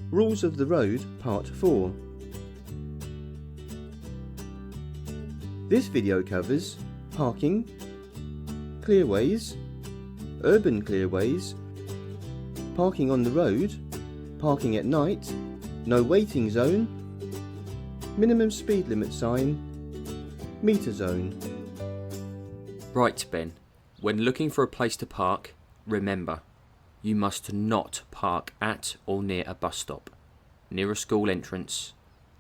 Rules of the Road Part 4. This video covers parking, clearways, urban clearways, parking on the road, parking at night, no waiting zone, minimum speed limit sign, meter zone. Right, Ben. When looking for a place to park, remember, you must not park at or near a bus stop, near a school entrance,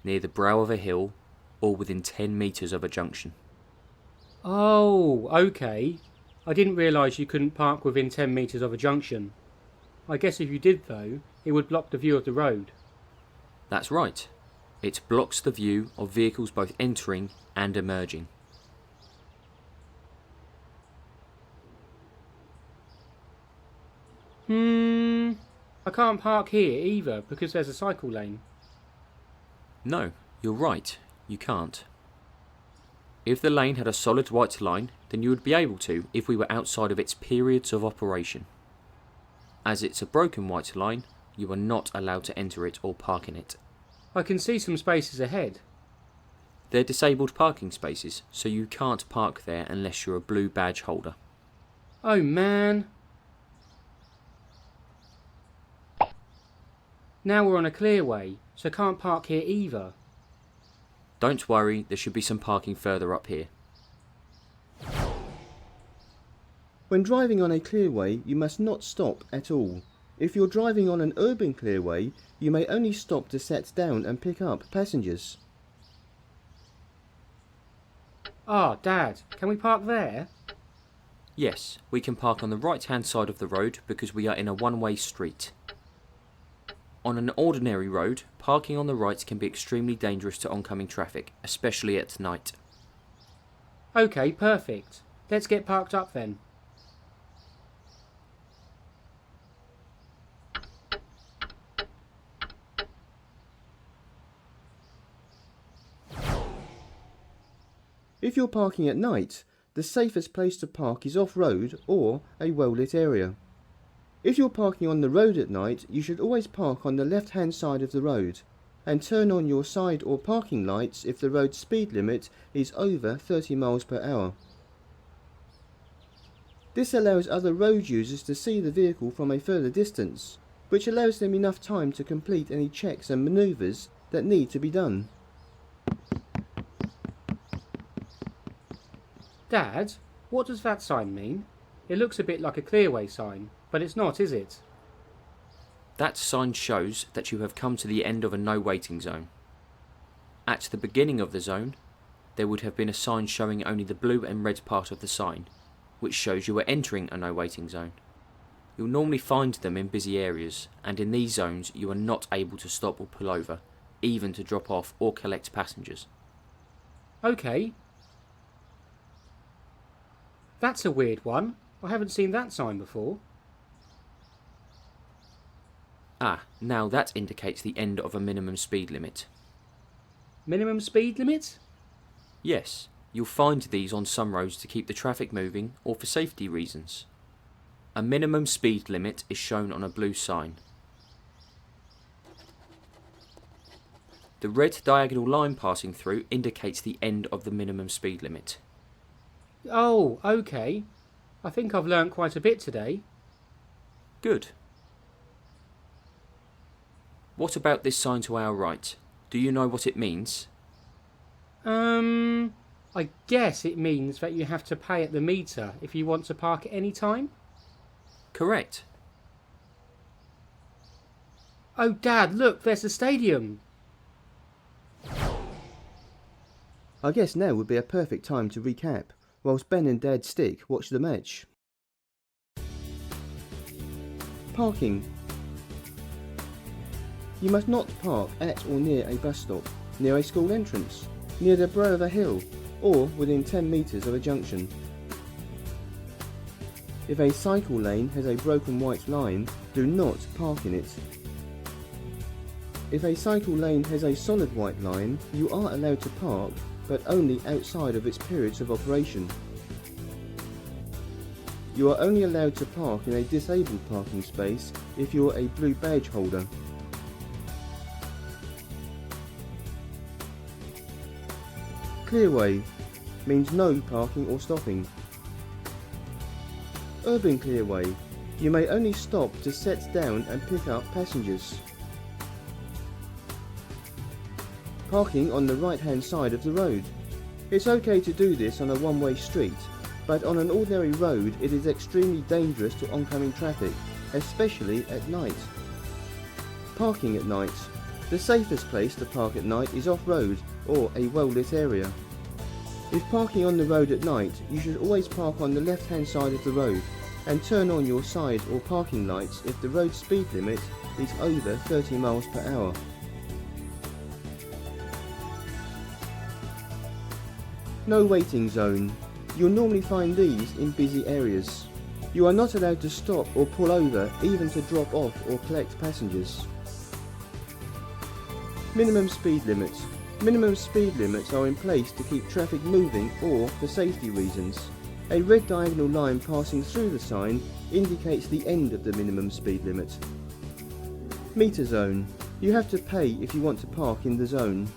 near the brow of a hill, or within 10 metres of a junction. Oh, okay. I didn't realise you couldn't park within 10 metres of a junction. I guess if you did though, it would block the view of the road. That's right. It blocks the view of vehicles both entering and emerging. I can't park here either because there's a cycle lane. No, you're right, you can't. If the lane had a solid white line, then you would be able to if we were outside of its periods of operation. As it's a broken white line, you are not allowed to enter it or park in it. I can see some spaces ahead. They're disabled parking spaces, so you can't park there unless you're a blue badge holder. Oh man. Now we're on a clearway, so can't park here either. Don't worry, there should be some parking further up here. When driving on a clearway, you must not stop at all. If you're driving on an urban clearway, you may only stop to set down and pick up passengers. Ah, Dad, can we park there? Yes, we can park on the right-hand side of the road because we are in a one-way street. On an ordinary road, parking on the right can be extremely dangerous to oncoming traffic, especially at night. Okay, perfect. Let's get parked up then. If you're parking at night, the safest place to park is off-road or a well-lit area. If you're parking on the road at night, you should always park on the left-hand side of the road and turn on your side or parking lights if the road speed limit is over 30 miles per hour. This allows other road users to see the vehicle from a further distance, which allows them enough time to complete any checks and manoeuvres that need to be done. Dad, what does that sign mean? It looks a bit like a clearway sign, but it's not, is it? That sign shows that you have come to the end of a no waiting zone. At the beginning of the zone, there would have been a sign showing only the blue and red part of the sign, which shows you are entering a no waiting zone. You'll normally find them in busy areas, and in these zones you are not able to stop or pull over, even to drop off or collect passengers. Okay. That's a weird one. I haven't seen that sign before. Ah, now that indicates the end of a minimum speed limit. Minimum speed limit? Yes, you'll find these on some roads to keep the traffic moving or for safety reasons. A minimum speed limit is shown on a blue sign. The red diagonal line passing through indicates the end of the minimum speed limit. Oh, okay. I think I've learnt quite a bit today. Good. What about this sign to our right? Do you know what it means? I guess it means that you have to pay at the meter if you want to park at any time? Correct. Oh, Dad, look, there's the stadium. I guess now would be a perfect time to recap, whilst Ben and Dad Stick watch the match. Parking. You must not park at or near a bus stop, near a school entrance, near the brow of a hill, or within 10 metres of a junction. If a cycle lane has a broken white line, do not park in it. If a cycle lane has a solid white line, you are allowed to park, but only outside of its periods of operation. You are only allowed to park in a disabled parking space if you're a blue badge holder. Clearway means no parking or stopping. Urban clearway, you may only stop to set down and pick up passengers. Parking on the right hand side of the road. It's okay to do this on a one-way street, but on an ordinary road it is extremely dangerous to oncoming traffic, especially at night. Parking at night. The safest place to park at night is off-road or a well-lit area. If parking on the road at night, you should always park on the left-hand side of the road and turn on your side or parking lights if the road speed limit is over 30 miles per hour. No waiting zone. You'll normally find these in busy areas. You are not allowed to stop or pull over, even to drop off or collect passengers. Minimum speed limits. Minimum speed limits are in place to keep traffic moving or for safety reasons. A red diagonal line passing through the sign indicates the end of the minimum speed limit. Meter zone. You have to pay if you want to park in the zone.